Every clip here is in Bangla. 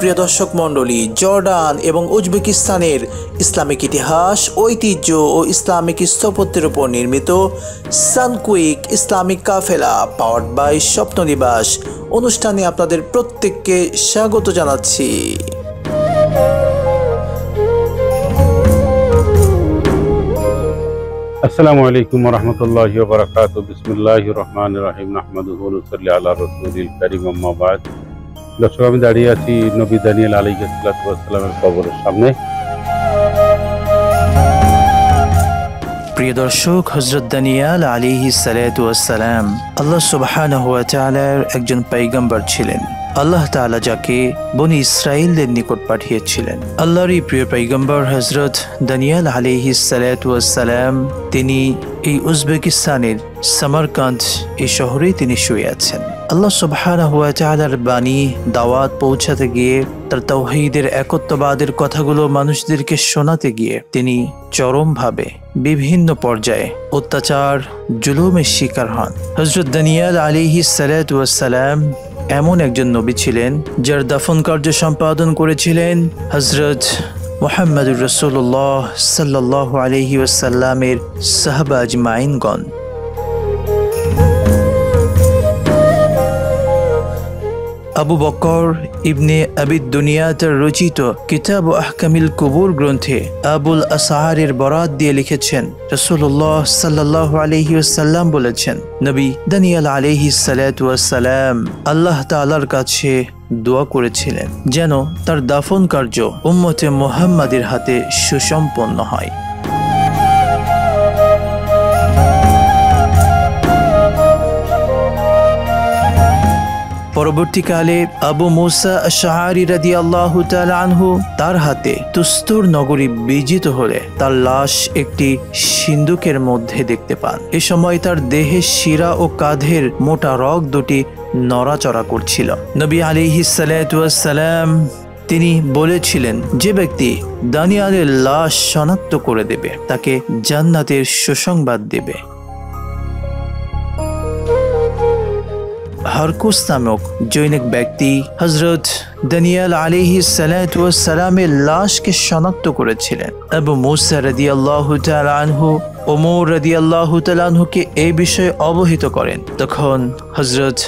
সুপ্রিয় দর্শক মণ্ডলী, জর্ডান এবং উজবেকিস্তানের ইসলামিক ইতিহাস, ঐতিহ্য ও ইসলামিক স্থপত্যের উপর নির্মিত সানকুইক ইসলামিক কাফেলা পাওয়ার্ড বাই স্বপ্ননিবাস অনুষ্ঠানে আপনাদের প্রত্যেককে স্বাগত জানাচ্ছি। আসসালামু আলাইকুম ওয়া রাহমাতুল্লাহি ওয়া বারাকাতুহু। বিসমিল্লাহির রহমানির রহিম। নাহমাদুহু ওয়া নুসাল্লি আলা রাসূলিল কারীম, আম্মা বা'দ। দর্শক, আমি দাঁড়িয়ে আছি নবী দানিয়েল আলাইহিস সালাতু ওয়াস সালামের কবরের সামনে। প্রিয় দর্শক, হযরত দানিয়েল আলাইহিস সালাতু ওয়াস সালাম আল্লাহ সুবহানাহু ওয়া তাআলার একজন পয়গম্বর ছিলেন। আল্লাহ তাআলা যাকে বনি ইসরাইলদের নিকট পাঠিয়েছিলেন। আল্লাহরই প্রিয় পয়গম্বর হযরত দানিয়েল আলাইহিস সালাতু ওয়াস সালাম তিনি এই উজবেকিস্তানের সামারকান্দ এই শহরেই তিনি শুয়ে আছেন। আল্লাহ সুবহানাহু ওয়া তাআলার বাণী দাওয়াত পৌঁছাতে গিয়ে, তার তাওহীদের একত্ববাদের কথাগুলো মানুষদেরকে শোনাতে গিয়ে তিনি চরমভাবে বিভিন্ন পর্যায়ে অত্যাচার জুলুমের শিকার হন। হযরত দানিয়েল আলাইহিস সালাতু ওয়াস সালাম এমন একজন নবী ছিলেন যার দাফন কার্য সম্পাদন করেছিলেন হযরত মুহাম্মদুর রাসূলুল্লাহ সাল্লাল্লাহু আলাইহি ওয়াসাল্লামের সাহাবা আজমাইনগণ। আবু বকর ইবনে আবি দুনিয়াত রচিত কিতাব আহকামিল কুবুর গ্রন্থে আবুল আসহারের বরাত দিয়ে লিখেছেন, রাসূলুল্লাহ সাল্লাল্লাহু আলাইহি ওয়াসাল্লাম বলেছেন, নবী দানিয়েল আলাইহিস সালাতু ওয়াস সালাম আল্লাহ তাআলার কাছে দোয়া করেছিলেন যেন তার দাফন কার্য উম্মতে মুহাম্মাদের হাতে সুসম্পন্ন হয়। পরবর্তীকালে আবু মুসা আশআরী রাদিয়াল্লাহু তাআলা আনহু তার হাতে তুস্তুর নগরী বিজিত হলে তার লাশ একটি সিন্দুকের মধ্যে দেখতে পান। এ সময় তার দেহের শিরা ও কাঁধের মোটা রগ দুটি নড়াচড়া করছিল। নবী আলাইহিস সালাতু ওয়াস সালাম তিনি বলেছিলেন, যে ব্যক্তি দানিয়েলের লাশ শনাক্ত করে দেবে তাকে জান্নাতের সুসংবাদ দেবে। হারকুস নামক জৈনিক ব্যক্তি হযরত দানিয়েল আলাইহিস সালাতু ওয়াস সালামের লাশকে শনাক্ত করেছিলেন। আবু মুসা রাদিয়াল্লাহু তাআলা আনহু ওমর রাদিয়াল্লাহু তাআলা আনহুকে এই বিষয়ে অবহিত করেন। তখন হযরত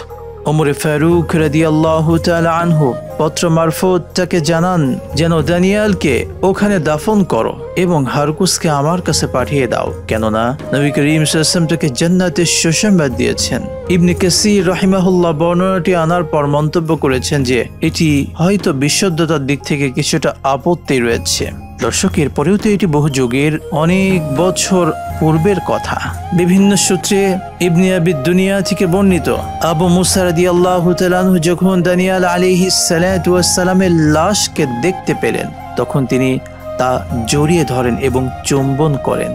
ওমর ফারুক রাদিয়াল্লাহু তাআলা আনহু পত্র মারফত তাকে জানান যেন দানিয়েলকে ওখানে দাফন করো এবং হারকুসকে আমার কাছে পাঠিয়ে দাও, কেননা নবী করিম সাল্লাল্লাহু আলাইহি ওয়াসাল্লাম তাকে জান্নাতের সুসংবাদ দিয়েছেন। ইবনে কাসির রাহিমাহুল্লাহ বর্ণনাটি আনার পর মন্তব্য করেছেন যে এটি হয়তো বিশুদ্ধতার দিক থেকে কিছুটা আপত্তি রয়েছে। দর্শক, এরপরেও তো এটি বহু যুগের অনেক বছর পূর্বের কথা। বিভিন্ন সূত্রে ইবনে আবি দুনিয়া থেকে বর্ণিত আবু মুসা রাদিয়াল্লাহু তাআলা আনহু যখন দানিয়েল আলাইহিস সালাতু ওয়াস সালামের লাশকে দেখতে পেলেন তখন তিনি তা জড়িয়ে ধরেন এবং চুম্বন করেন।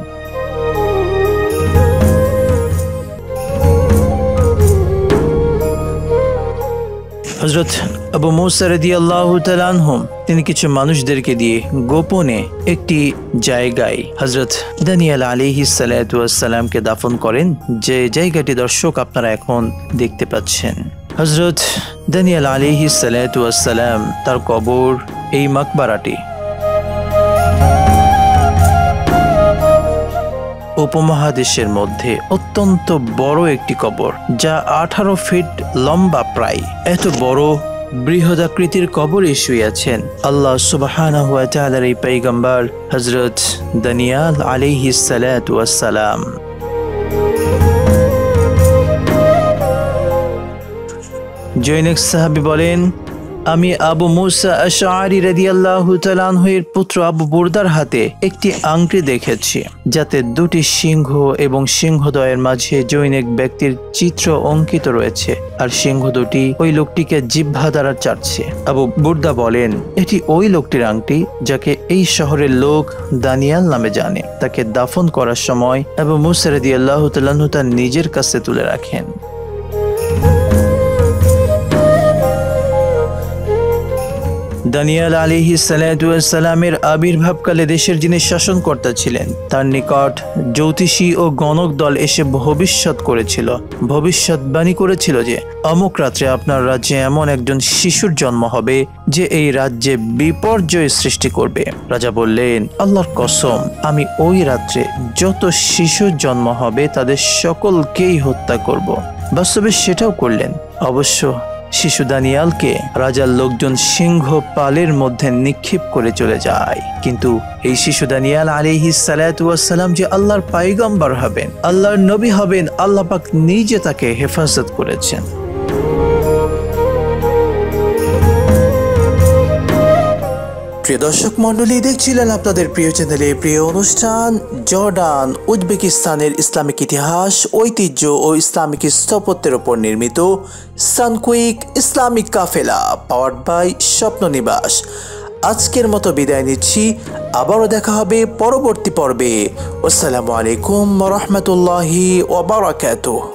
হযরত আবু মুসা রাদিয়াল্লাহু তাআলা আনহু তিনি কিছু মানুষদেরকে দিয়ে গোপনে একটি জায়গায় হযরত দানিয়েল আলাইহিস সালাতু ওয়াস সালামকে দাফন করেন, যে জায়গাটি দর্শক আপনারা এখন দেখতে পাচ্ছেন। হযরত দানিয়েল আলাইহিস সালাতু ওয়াস সালাম তার কবর এই মাকবারাটি উপমহাদেশের মধ্যে অত্যন্ত বড় একটি কবর, যা 18 ফিট লম্বা। প্রায় এত বড় বৃহদাকৃতির কবরে শুয়ে আছেন আল্লাহ সুবহানাহু ওয়া তাআলার এই পয়গম্বর হযরত দানিয়েল আলাইহিস সালাতু ওয়াস সালাম। জৈনিক সাহাবী বলেন, আমি আবু মুসা আশআরী রাদিয়াল্লাহু তাআলা আনহুর পুত্র আবু বুরদার হাতে একটি আংটি দেখেছি যাতে দুটি সিংহ এবং সিংহদ্বয়ের মাঝে জৈনিক ব্যক্তির চিত্র অঙ্কিত রয়েছে, আর সিংহ দুটি ওই লোকটিকে জিহ্বা দ্বারা চাটছে। আবু বুরদা বলেন, এটি ওই লোকটির আংটি যাকে এই শহরের লোক দানিয়েল নামে জানে। তাকে দাফন করার সময় আবু মুসা রাদিয়াল্লাহু তাআলা আনহু তার নিজের কাছে তুলে রাখেন। দানিয়েল আলাইহিস সালামের আবির্ভাবকালে দেশের যিনি শাসনকর্তা ছিলেন তার নিকট জ্যোতিষী ও গণক দল এসে ভবিষ্যৎবাণী করেছিল যে অমুক রাত্রে আপনার রাজ্যে এমন একজন শিশুর জন্ম হবে যে এই রাজ্যে বিপর্যয় সৃষ্টি করবে। রাজা বললেন, আল্লাহর কসম, আমি ওই রাত্রে যত শিশুর জন্ম হবে তাদের সকলকেই হত্যা করব। বাস্তবে সেটাও করলেন। অবশ্য শিশু দানিয়ালকে রাজার লোকজন সিংহ পালের মধ্যে নিক্ষেপ করে চলে যায়। কিন্তু এই শিশু দানিয়াল আলাইহিস সালাম যে আল্লাহর পয়গম্বর হবেন, আল্লাহর নবী হবেন, আল্লাহ পাক নিজে তাকে হেফাজত করেছেন। প্রিয় দর্শক মন্ডলী, দেখছিলেন আপনাদের প্রিয় চ্যানেলে প্রিয় অনুষ্ঠান জর্ডান উজবেকিস্তানের ইসলামিক ইতিহাস, ঐতিহ্য ও ইসলামিক স্থাপত্যের উপর নির্মিত সানকুইক ইসলামিক কাফেলা পাওয়ার্ড বাই স্বপ্ন নিবাস। আজকের মতো বিদায় নিচ্ছি, আবারও দেখা হবে পরবর্তী পর্বে। আসসালামু আলাইকুম ওয়া রাহমাতুল্লাহি ওয়া বারাকাতুহু।